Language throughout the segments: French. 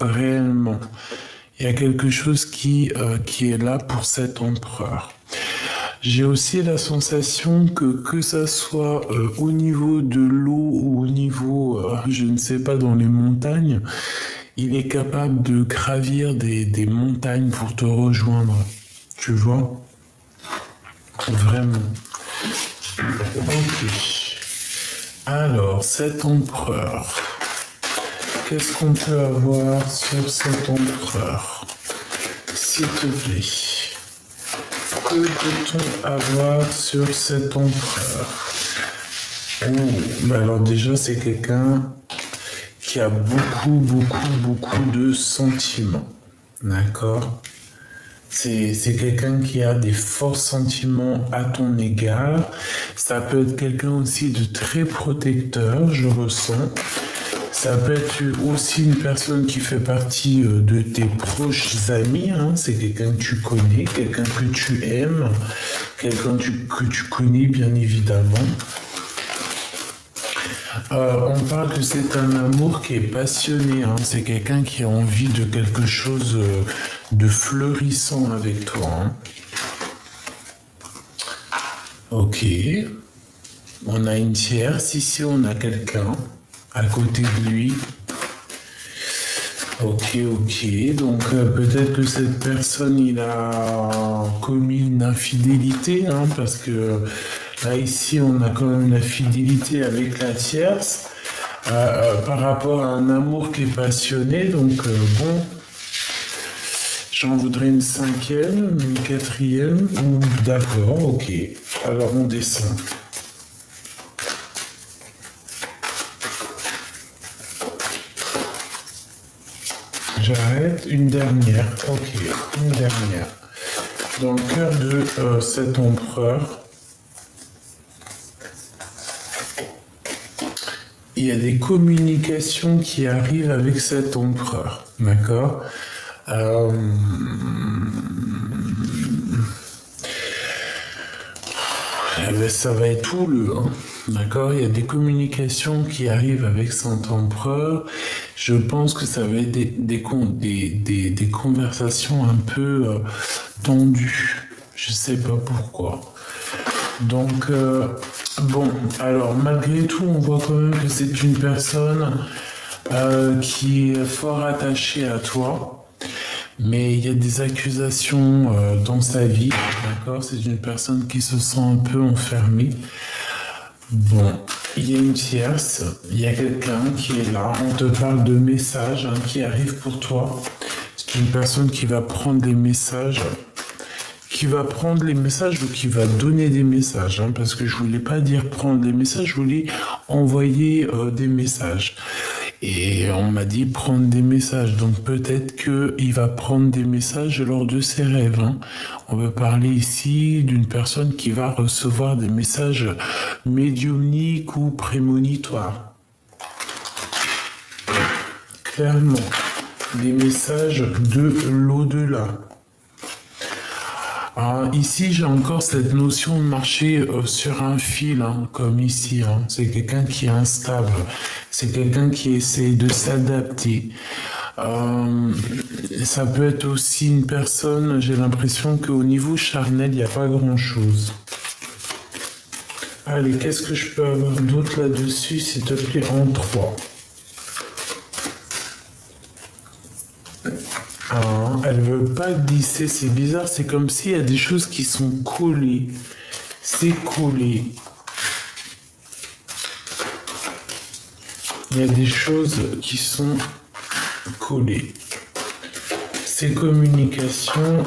réellement. Il y a quelque chose qui est là pour cet empereur. J'ai aussi la sensation que ça soit au niveau de l'eau ou au niveau, je ne sais pas, dans les montagnes, il est capable de gravir des montagnes pour te rejoindre. Tu vois? Vraiment. Ok. Alors, cet empereur. Qu'est-ce qu'on peut avoir sur cet empereur? S'il te plaît. Que peut-on avoir sur cet empereur? Oh, bah alors déjà, c'est quelqu'un qui a beaucoup de sentiments. D'accord? C'est quelqu'un qui a des forts sentiments à ton égard. Ça peut être quelqu'un aussi de très protecteur, je ressens. Ça peut être aussi une personne qui fait partie de tes proches amis. Hein. C'est quelqu'un que tu connais, quelqu'un que tu aimes, quelqu'un que tu connais bien évidemment. On parle que c'est un amour qui est passionné. Hein. C'est quelqu'un qui a envie de quelque chose de fleurissant avec toi. Hein. Ok. On a une tierce. Ici, on a quelqu'un à côté de lui. Ok. Donc, peut-être que cette personne, il a commis une infidélité. Hein, parce que là, ici, on a quand même la fidélité avec la tierce. Par rapport à un amour qui est passionné. Donc, bon... J'en voudrais une cinquième, une quatrième, ou d'accord, ok. Alors on descend. J'arrête, une dernière, ok, une dernière. Dans le cœur de cet empereur, il y a des communications qui arrivent avec cet empereur, d'accord? Ça va être houleux, hein. D'accord? Il y a des communications qui arrivent avec cet empereur. Je pense que ça va être des conversations un peu tendues. Je sais pas pourquoi. Donc, bon, alors malgré tout, on voit quand même que c'est une personne qui est fort attachée à toi. Mais il y a des accusations dans sa vie, d'accord? C'est une personne qui se sent un peu enfermée. Bon, il y a une tierce, il y a quelqu'un qui est là, on te parle de messages hein, qui arrivent pour toi. C'est une personne qui va prendre des messages, ou qui va donner des messages, hein, parce que je voulais pas dire prendre des messages, je voulais envoyer des messages. Et on m'a dit prendre des messages, donc peut-être qu'il va prendre des messages lors de ses rêves. Hein. On veut parler ici d'une personne qui va recevoir des messages médiumniques ou prémonitoires. Clairement, des messages de l'au-delà. Alors, ici, j'ai encore cette notion de marcher sur un fil, hein, comme ici. Hein. C'est quelqu'un qui est instable. C'est quelqu'un qui essaie de s'adapter. Ça peut être aussi une personne, j'ai l'impression qu'au niveau charnel, il n'y a pas grand-chose. Allez, qu'est-ce que je peux avoir d'autre là-dessus, s'il te plaît, en 3. Elle veut pas glisser, c'est bizarre, c'est comme s'il y a des choses qui sont collées. C'est collé. Il y a des choses qui sont collées. Ces communications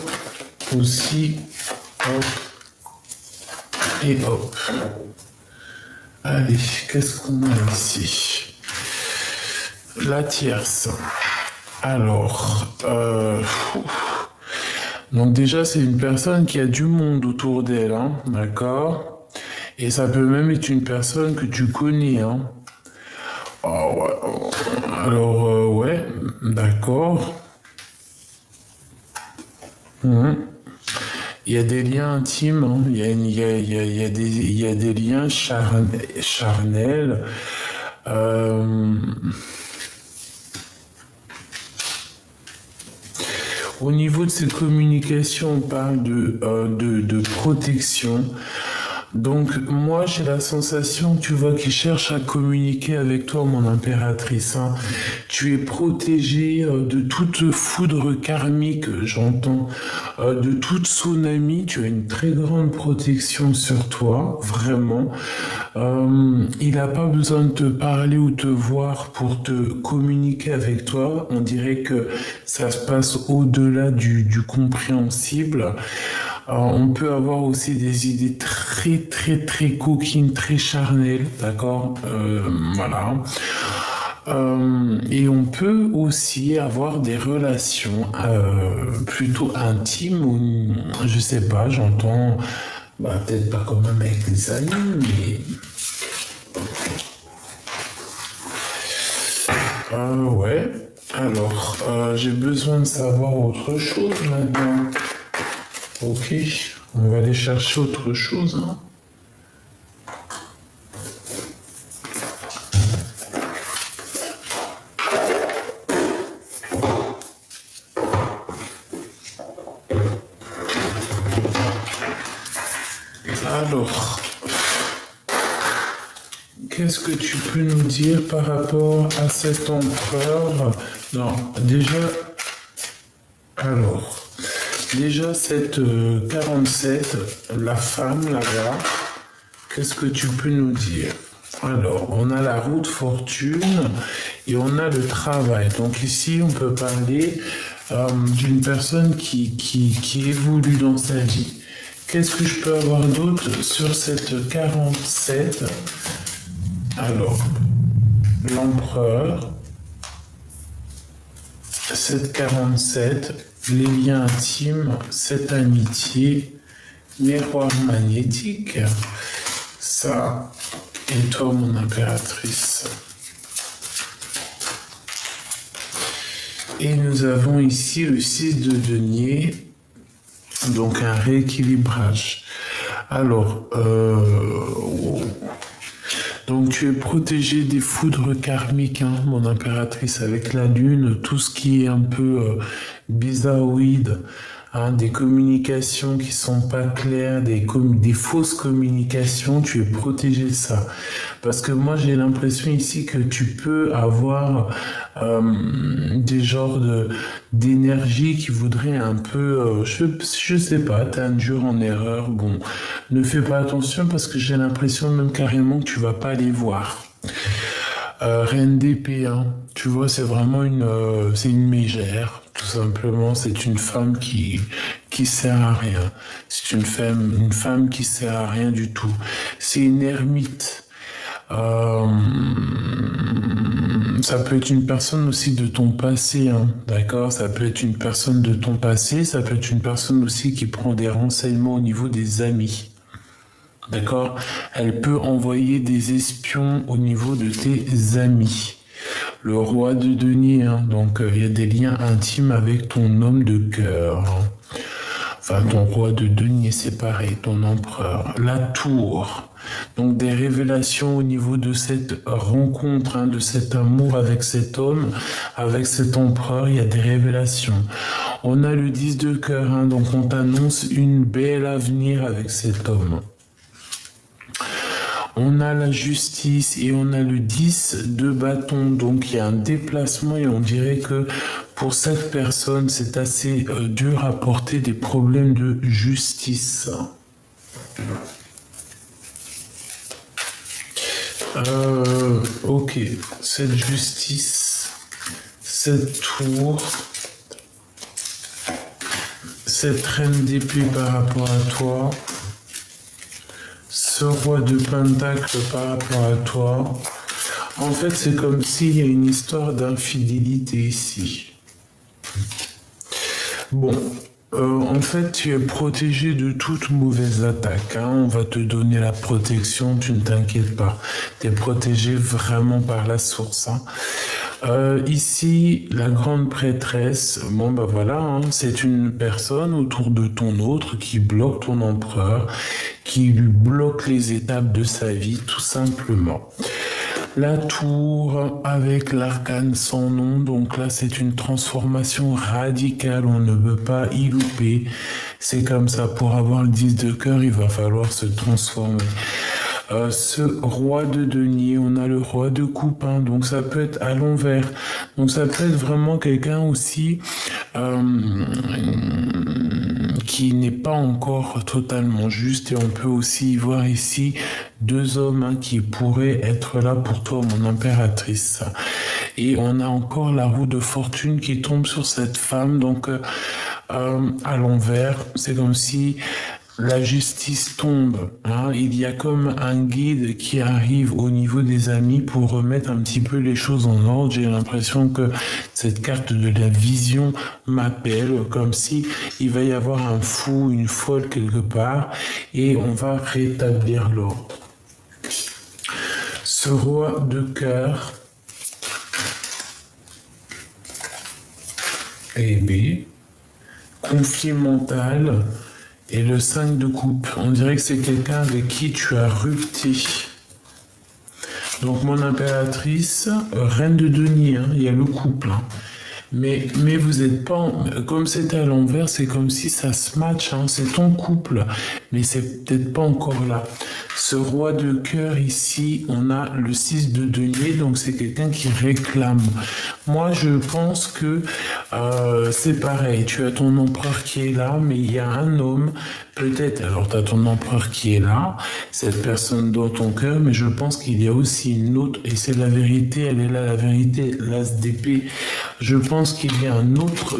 aussi, hop, et hop. Allez, qu'est-ce qu'on a ici? La tierce. Alors, donc déjà c'est une personne qui a du monde autour d'elle, hein, d'accord? Et ça peut même être une personne que tu connais, hein. Oh, ouais. Alors, ouais, d'accord. Il y a des liens intimes, hein. Il y a des liens charnels. Au niveau de ces communications, on parle de protection. Donc moi j'ai la sensation, tu vois, qu'il cherche à communiquer avec toi, mon impératrice. Hein. Tu es protégée de toute foudre karmique, j'entends, de toute tsunami. Tu as une très grande protection sur toi, vraiment. Il n'a pas besoin de te parler ou te voir pour te communiquer avec toi. On dirait que ça se passe au-delà du compréhensible. On peut avoir aussi des idées très coquines, très charnelles, d'accord, voilà. Et on peut aussi avoir des relations plutôt intimes ou, je sais pas, j'entends, peut-être pas quand même avec des amis, mais... ouais, alors, j'ai besoin de savoir autre chose maintenant. Ok, on va aller chercher autre chose. Hein. Alors, qu'est-ce que tu peux nous dire par rapport à cet empereur? Non, déjà, alors... Déjà, cette 47, la femme là-bas, qu'est-ce que tu peux nous dire? Alors, on a la roue de fortune et on a le travail. Donc ici, on peut parler d'une personne qui évolue dans sa vie. Qu'est-ce que je peux avoir d'autre sur cette 47? Alors, l'empereur, cette 47... les liens intimes, cette amitié, miroir magnétique, ça, et toi, mon impératrice. Et nous avons ici le 6 de denier, donc un rééquilibrage. Alors, donc tu es protégé des foudres karmiques, hein, mon impératrice, avec la lune, tout ce qui est un peu bizarroïde, hein, des communications qui sont pas claires, des fausses communications, tu es protégé de ça. Parce que moi j'ai l'impression ici que tu peux avoir des genres d'énergie qui voudraient un peu, je sais pas, t'induire en erreur. Bon, ne fais pas attention parce que j'ai l'impression même carrément que tu vas pas les voir. Reine d'épée, hein, tu vois, c'est vraiment c'est une mégère, tout simplement. C'est une femme qui sert à rien. C'est une femme qui sert à rien du tout. C'est une ermite. Ça peut être une personne aussi de ton passé, hein, d'accord? Ça peut être une personne de ton passé, ça peut être une personne aussi qui prend des renseignements au niveau des amis. D'accord? Elle peut envoyer des espions au niveau de tes amis. Le roi de denier, hein, donc il y a des liens intimes avec ton homme de cœur. Hein. Enfin, ton roi de denier, c'est pareil, ton empereur. La tour. Donc des révélations au niveau de cette rencontre, hein, de cet amour avec cet homme, avec cet empereur, il y a des révélations. On a le 10 de cœur, hein, donc on t'annonce une belle avenir avec cet homme. On a la justice et on a le 10 de bâton, donc il y a un déplacement et on dirait que pour cette personne, c'est assez dur à porter des problèmes de justice. Ok, cette justice, cette tour, cette reine d'épée par rapport à toi, ce roi de pentacle par rapport à toi. En fait, c'est comme s'il y a une histoire d'infidélité ici. Bon, en fait, tu es protégé de toute mauvaise attaque. Hein. On va te donner la protection, tu ne t'inquiètes pas. Tu es protégé vraiment par la source. Hein. Ici, la grande prêtresse, bon bah voilà, hein, c'est une personne autour de ton autre qui bloque ton empereur, qui lui bloque les étapes de sa vie, tout simplement. La tour avec l'arcane sans nom, donc là c'est une transformation radicale, on ne veut pas y louper. C'est comme ça, pour avoir le 10 de cœur, il va falloir se transformer. Ce roi de denier, on a le roi de coupe, hein, donc ça peut être à l'envers. Donc ça peut être vraiment quelqu'un aussi qui n'est pas encore totalement juste. Et on peut aussi voir ici deux hommes hein, qui pourraient être là pour toi, mon impératrice. Et on a encore la roue de fortune qui tombe sur cette femme, donc à l'envers. C'est comme si la justice tombe, hein. Il y a comme un guide qui arrive au niveau des amis pour remettre un petit peu les choses en ordre. J'ai l'impression que cette carte de la vision m'appelle, comme si il va y avoir un fou, une folle quelque part, et on va rétablir l'ordre. Ce roi de cœur et B, conflit mental. Et le 5 de coupe, on dirait que c'est quelqu'un avec qui tu as rupté. Donc mon impératrice, reine de denier, hein, il y a le couple. Hein. Mais vous n'êtes pas... Comme c'est à l'envers, c'est comme si ça se match. Hein, c'est ton couple, mais c'est peut-être pas encore là. Ce roi de cœur ici, on a le 6 de denier, donc c'est quelqu'un qui réclame. Moi, je pense que c'est pareil. Tu as ton empereur qui est là, mais il y a un homme, peut-être. Alors, tu as ton empereur qui est là, cette personne dans ton cœur, mais je pense qu'il y a aussi une autre, et c'est la vérité, elle est là, la vérité, l'as d'épée. Je pense qu'il y a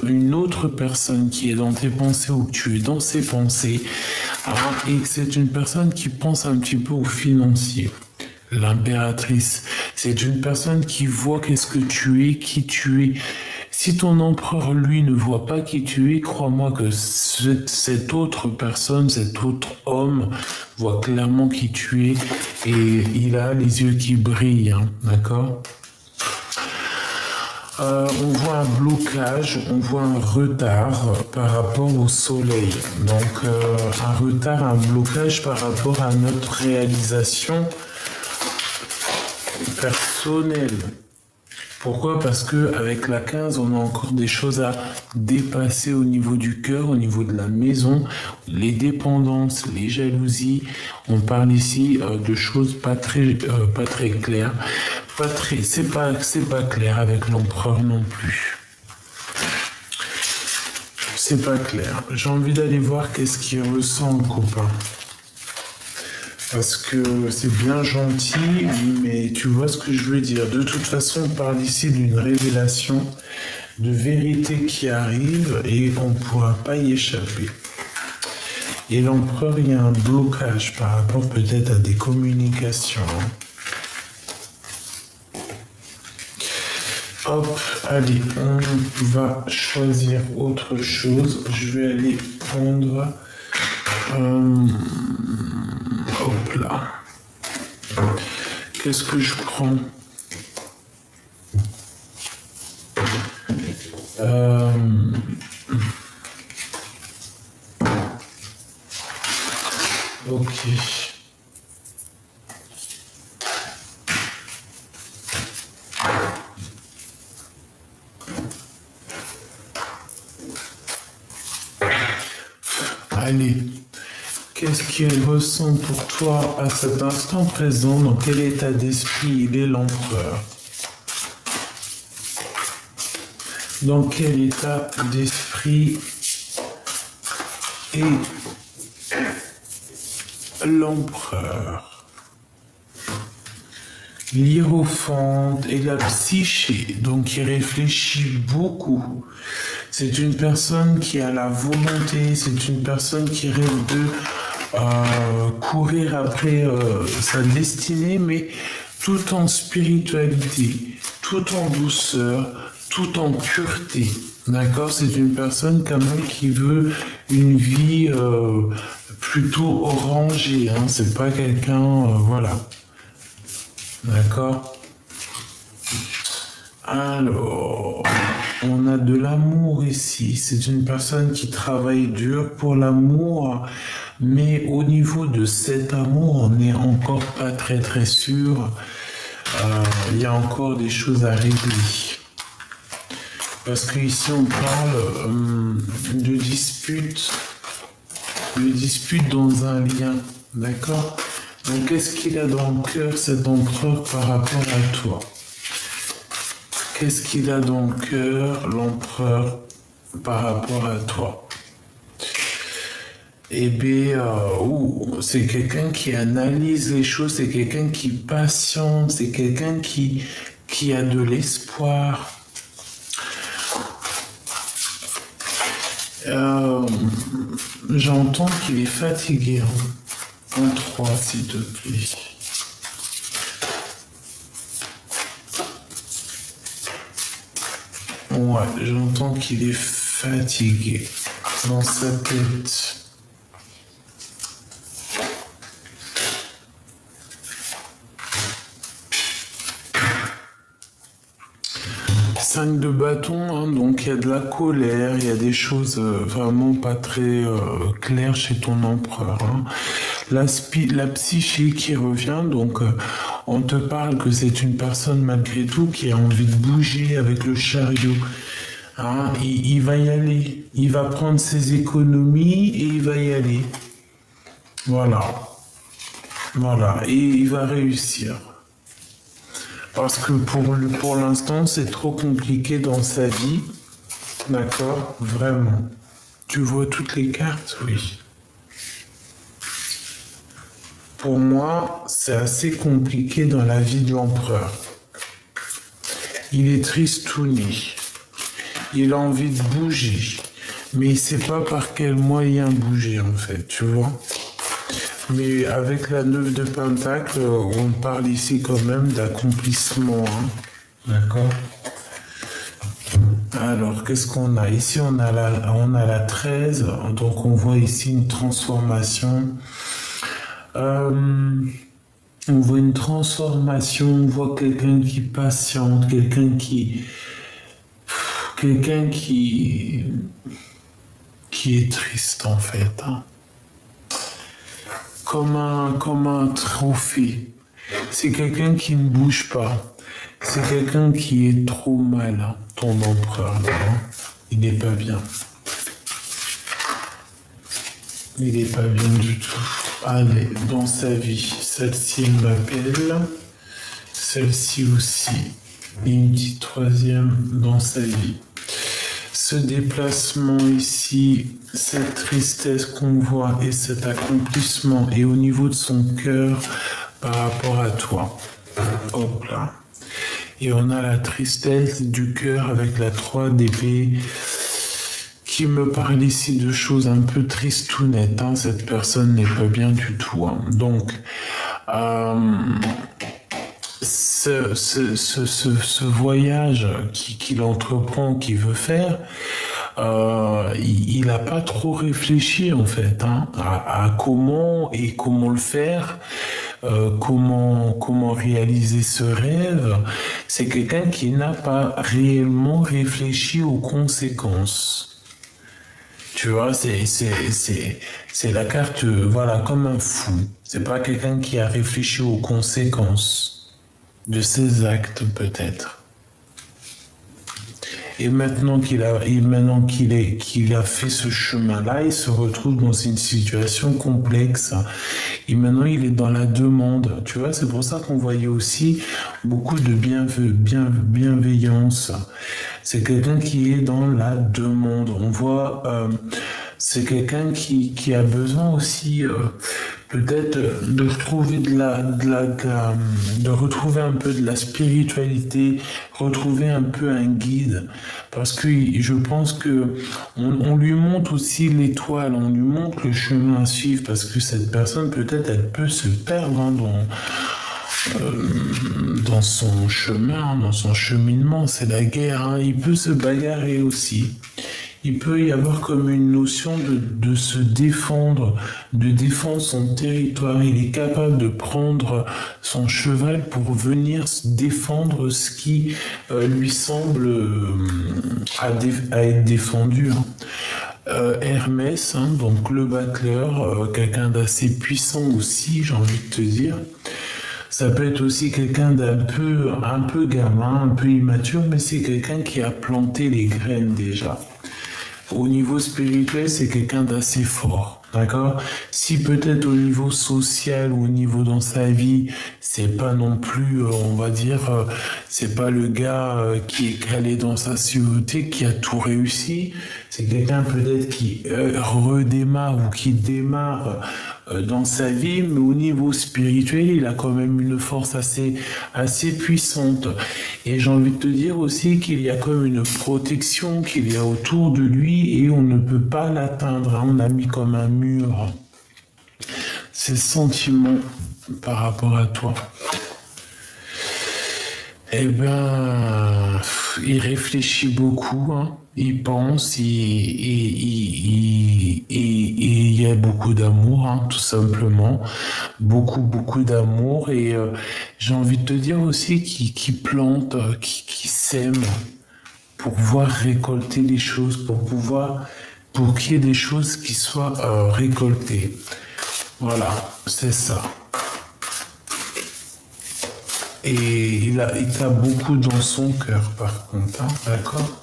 une autre personne qui est dans tes pensées ou que tu es dans ses pensées. Et c'est une personne qui pense un petit peu au financier. L'impératrice, c'est une personne qui voit qu'est-ce que tu es, qui tu es. Si ton empereur, lui, ne voit pas qui tu es, crois-moi que cette autre personne, cet autre homme, voit clairement qui tu es et il a les yeux qui brillent, hein, d'accord ? On voit un blocage, on voit un retard par rapport au soleil. Donc un retard, un blocage par rapport à notre réalisation personnelle. Pourquoi ? Parce que avec la 15, on a encore des choses à dépasser au niveau du cœur, au niveau de la maison, les dépendances, les jalousies. On parle ici de choses pas très claires. C'est pas clair avec l'empereur non plus. C'est pas clair. J'ai envie d'aller voir qu'est-ce qu'il ressent le copain. Parce que c'est bien gentil, mais tu vois ce que je veux dire. De toute façon, on parle ici d'une révélation de vérité qui arrive et on ne pourra pas y échapper. Et l'empereur, il y a un blocage par rapport peut-être à des communications. Hop, allez, on va choisir autre chose. Je vais aller prendre... hop là. Qu'est-ce que je prends? Ok. Allez. Qu'est-ce qu'il ressent pour toi à cet instant présent? Dans quel état d'esprit il est l'empereur? Dans quel état d'esprit est l'empereur? L'hiérophante et la psyché, donc il réfléchit beaucoup. C'est une personne qui a la volonté, c'est une personne qui rêve de courir après sa destinée, mais tout en spiritualité, tout en douceur, tout en pureté. D'accord? C'est une personne quand même qui veut une vie plutôt orangée. Hein? C'est pas quelqu'un, voilà. D'accord? Alors, on a de l'amour ici. C'est une personne qui travaille dur pour l'amour, mais au niveau de cet amour, on n'est encore pas très sûr. il y a encore des choses à régler. Parce qu'ici, on parle de dispute dans un lien, d'accord? Donc, qu'est-ce qu'il a dans le cœur, cet empereur, par rapport à toi? Qu'est-ce qu'il a dans le cœur, l'empereur, par rapport à toi? Eh bien, c'est quelqu'un qui analyse les choses, c'est quelqu'un qui patiente, c'est quelqu'un qui a de l'espoir. J'entends qu'il est fatigué. En 3, s'il te plaît. Ouais, j'entends qu'il est fatigué dans sa tête. Cinq de bâton, hein, donc il y a de la colère, il y a des choses vraiment pas très claires chez ton empereur. Hein. La psyché qui revient, donc on te parle que c'est une personne malgré tout qui a envie de bouger avec le chariot. Hein, il va y aller, il va prendre ses économies et il va y aller. Voilà, et il va réussir. Parce que pour l'instant, c'est trop compliqué dans sa vie. D'accord? Vraiment. Tu vois toutes les cartes? Oui. Pour moi, c'est assez compliqué dans la vie de l'empereur. Il est tristouné. Il a envie de bouger. Mais il ne sait pas par quel moyen bouger, en fait. Tu vois? Mais avec la 9 de Pentacle, on parle ici quand même d'accomplissement. Hein. D'accord? Alors, qu'est-ce qu'on a? Ici, on a la 13. Donc, on voit ici une transformation. On voit une transformation. On voit quelqu'un qui patiente. Quelqu'un qui est triste, en fait. Hein. Comme un trophée. C'est quelqu'un qui ne bouge pas. C'est quelqu'un qui est trop mal, hein, ton empereur. Là, hein. Il n'est pas bien. Il n'est pas bien du tout. Allez, dans sa vie, celle-ci, elle m'appelle. Celle-ci aussi. Et une petite troisième dans sa vie. Ce déplacement ici, cette tristesse qu'on voit et cet accomplissement est au niveau de son cœur par rapport à toi. Hop là. Et on a la tristesse du cœur avec la 3 d'épée qui me parle ici de choses un peu tristounettes. Hein. Cette personne n'est pas bien du tout. Hein. Donc, ce voyage qu'il entreprend, qu'il veut faire, il n'a pas trop réfléchi en fait hein, à comment le faire, comment réaliser ce rêve. C'est quelqu'un qui n'a pas réellement réfléchi aux conséquences. Tu vois, c'est la carte, voilà, comme un fou. C'est pas quelqu'un qui a réfléchi aux conséquences de ses actes peut-être. Et maintenant qu'il a fait ce chemin-là, il se retrouve dans une situation complexe. Et maintenant, il est dans la demande. Tu vois, c'est pour ça qu'on voyait aussi beaucoup de bienveillance. C'est quelqu'un qui est dans la demande. On voit, c'est quelqu'un qui a besoin aussi peut-être de retrouver de retrouver un peu de la spiritualité, retrouver un peu un guide, parce que je pense que on lui montre aussi l'étoile, on lui montre le chemin à suivre, parce que cette personne peut-être elle peut se perdre hein, dans son chemin, dans son cheminement, c'est la guerre, hein. Il peut se bagarrer aussi. Il peut y avoir comme une notion de se défendre, de défendre son territoire. Il est capable de prendre son cheval pour venir défendre ce qui lui semble à être défendu. Hermès, hein, donc le battleur, quelqu'un d'assez puissant aussi, j'ai envie de te dire. Ça peut être aussi quelqu'un un peu gamin, un peu immature, mais c'est quelqu'un qui a planté les graines déjà. Au niveau spirituel, c'est quelqu'un d'assez fort, d'accord? Si peut-être au niveau social ou au niveau dans sa vie, c'est pas non plus, on va dire, c'est pas le gars qui est calé dans sa civilité, qui a tout réussi. C'est quelqu'un peut-être qui redémarre ou qui démarre dans sa vie, mais au niveau spirituel, il a quand même une force assez puissante. Et j'ai envie de te dire aussi qu'il y a comme une protection qu'il y a autour de lui et on ne peut pas l'atteindre. On a mis comme un mur ses sentiments par rapport à toi. Eh ben, il réfléchit beaucoup, hein. Il pense, il y a beaucoup d'amour, hein, tout simplement. Beaucoup d'amour. Et j'ai envie de te dire aussi qu'il plante, qu'il sème pour pouvoir récolter les choses, pour qu'il y ait des choses qui soient récoltées. Voilà, c'est ça. Et il a beaucoup dans son cœur, par contre, hein, d'accord?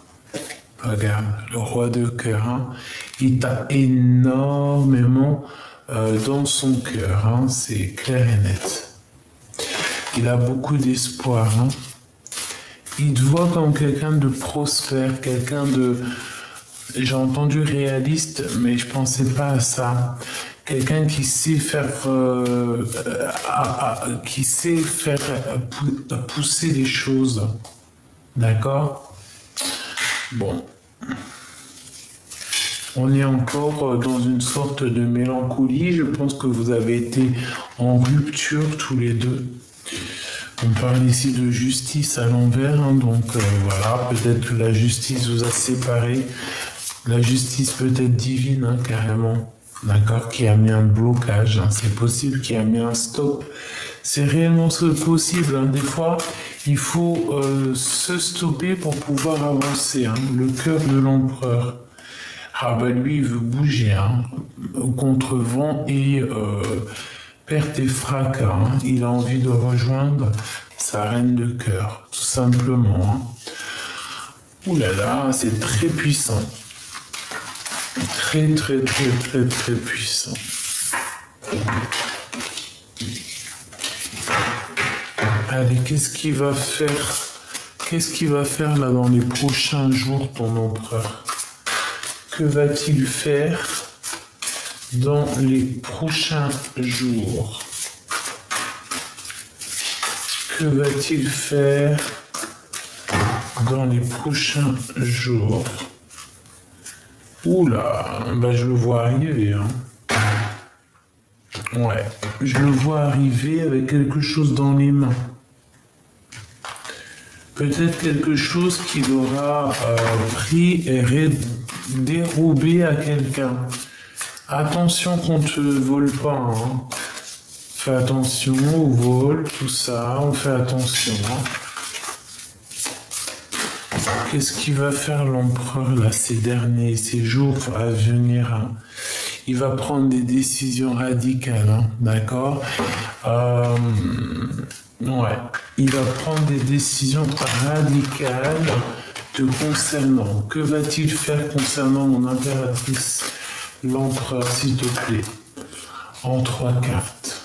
Regarde, le roi de cœur, hein, il t'a énormément dans son cœur, hein, c'est clair et net. Il a beaucoup d'espoir, hein. Il te voit comme quelqu'un de prospère, quelqu'un de... J'ai entendu réaliste, mais je pensais pas à ça. Quelqu'un qui sait faire, pousser les choses, d'accord? Bon, on est encore dans une sorte de mélancolie. Je pense que vous avez été en rupture tous les deux. On parle ici de justice à l'envers, hein, donc voilà, peut-être que la justice vous a séparés. La justice peut-être divine, hein, carrément, d'accord, qui a mis un blocage. Hein, c'est possible qu'il a mis un stop. C'est réellement possible. Hein. Des fois, il faut se stopper pour pouvoir avancer. Hein. Le cœur de l'empereur. Ah ben lui, il veut bouger. Hein. Contre vent et perte et fracas. Hein. Il a envie de rejoindre sa reine de cœur, tout simplement. Hein. Ouh là là, c'est très puissant. Très puissant. Allez, qu'est-ce qu'il va faire là dans les prochains jours, ton empereur? Que va-t-il faire dans les prochains jours? Que va-t-il faire dans les prochains jours? Oula, bah je le vois arriver, hein. Ouais, je le vois arriver avec quelque chose dans les mains. Peut-être quelque chose qu'il aura pris et dérobé à quelqu'un. Attention qu'on ne te vole pas, hein. Fais attention au vol, tout ça, on fait attention, hein. Qu'est-ce qu'il va faire l'empereur là ces jours à venir, hein? Il va prendre des décisions radicales, hein, d'accord? Ouais, il va prendre des décisions radicales te concernant. Que va-t-il faire concernant mon impératrice, l'empereur, s'il te plaît? En 3 cartes.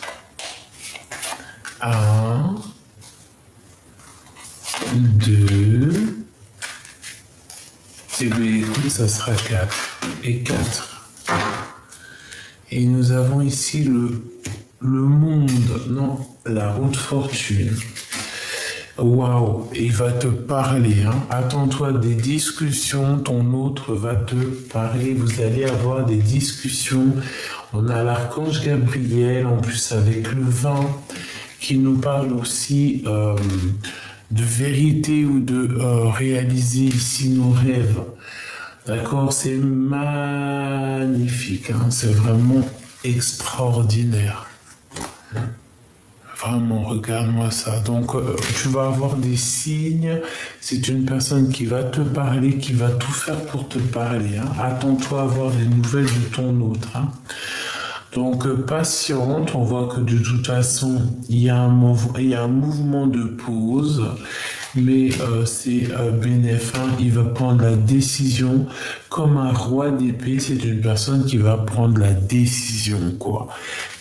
1, 2... Et bien, écoute, ça sera 4 et 4. Et nous avons ici le monde, non, la roue de fortune. Waouh, il va te parler, hein. Attends-toi des discussions, ton autre va te parler, vous allez avoir des discussions. On a l'archange Gabriel, en plus avec le vin, qui nous parle aussi de vérité ou de réaliser ici nos rêves. D'accord, c'est magnifique, hein, c'est vraiment extraordinaire. Vraiment, regarde-moi ça. Donc, tu vas avoir des signes. C'est une personne qui va te parler, qui va tout faire pour te parler. Hein. Attends-toi à avoir des nouvelles de ton autre. Hein. Donc, patiente, on voit que de toute façon, il y a un mouvement de pause, mais c'est bénéfique, il va prendre la décision comme un roi d'épée, c'est une personne qui va prendre la décision, quoi.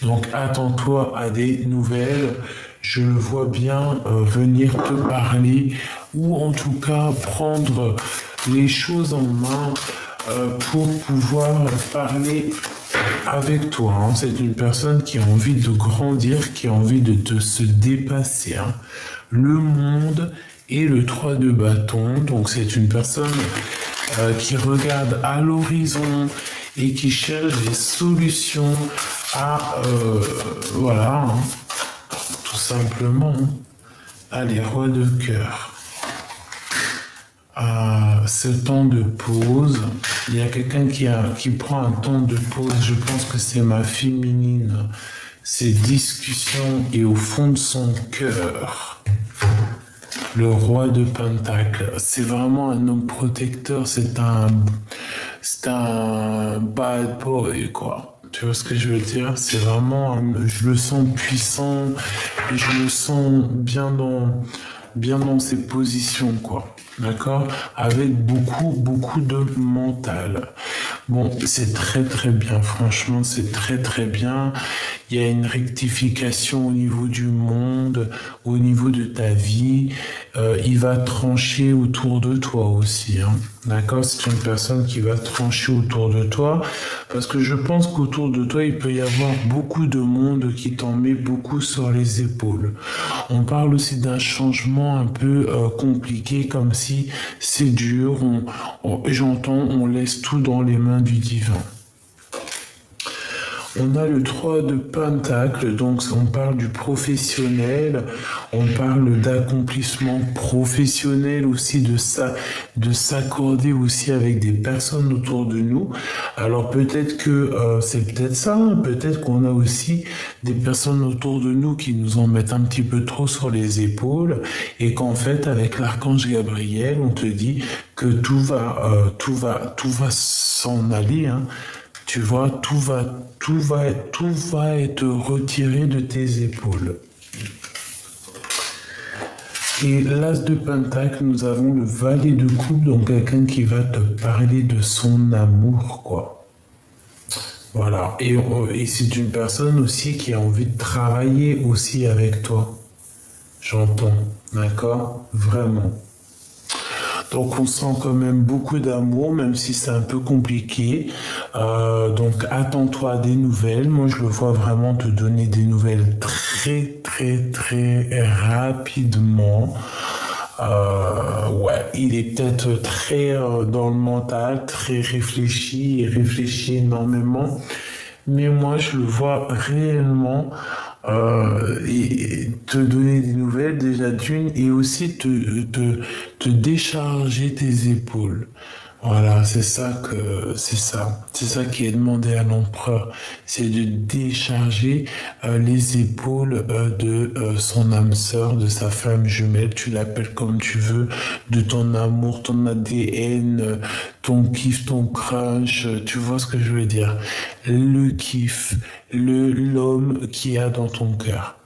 Donc, attends-toi à des nouvelles. Je le vois bien venir te parler ou en tout cas prendre les choses en main pour pouvoir parler avec toi. Hein. C'est une personne qui a envie de grandir, qui a envie de se dépasser. Hein. Le monde et le 3 de bâton. Donc c'est une personne qui regarde à l'horizon et qui cherche des solutions à... voilà, hein, tout simplement. Allez, roi de cœur. Ce temps de pause, il y a quelqu'un qui prend un temps de pause, je pense que c'est ma féminine, ces discussions et au fond de son cœur, le roi de Pentacle, c'est vraiment un homme protecteur, c'est un bad boy, quoi. Tu vois ce que je veux dire? C'est vraiment, je le sens puissant, et je le sens bien dans ses positions, quoi. D'accord? Avec beaucoup de mental. Bon, c'est très très bien, franchement, c'est très très bien. Il y a une rectification au niveau du monde, au niveau de ta vie. Il va trancher autour de toi aussi, hein. D'accord? C'est une personne qui va trancher autour de toi, parce que je pense qu'autour de toi, il peut y avoir beaucoup de monde qui t'en met beaucoup sur les épaules. On parle aussi d'un changement un peu compliqué, comme si c'est dur, j'entends, on laisse tout dans les mains du divin. On a le 3 de Pentacle, donc on parle du professionnel, on parle d'accomplissement professionnel aussi, de s'accorder aussi avec des personnes autour de nous. Alors peut-être que c'est peut-être ça, hein, peut-être qu'on a aussi des personnes autour de nous qui nous en mettent un petit peu trop sur les épaules et qu'en fait avec l'archange Gabriel, on te dit que tout va s'en aller, hein. Tu vois, tout va être retiré de tes épaules. Et l'As de Pentacle, nous avons le Valet de Coupe, donc quelqu'un qui va te parler de son amour, quoi. Voilà. Et c'est une personne aussi qui a envie de travailler aussi avec toi. J'entends. D'accord? Vraiment. Donc on sent quand même beaucoup d'amour, même si c'est un peu compliqué. Donc attends-toi à des nouvelles. Moi je le vois vraiment te donner des nouvelles très rapidement. Ouais, il est peut-être très dans le mental, très réfléchi, il réfléchit énormément. Mais moi je le vois réellement et te donner des nouvelles déjà d'une et aussi te décharger tes épaules. Voilà, c'est ça qui est demandé à l'empereur, c'est de décharger les épaules de son âme sœur, de sa femme jumelle, tu l'appelles comme tu veux, de ton amour, ton ADN, ton kiff, ton crunch, tu vois ce que je veux dire, le kiff, l'homme qui a dans ton cœur.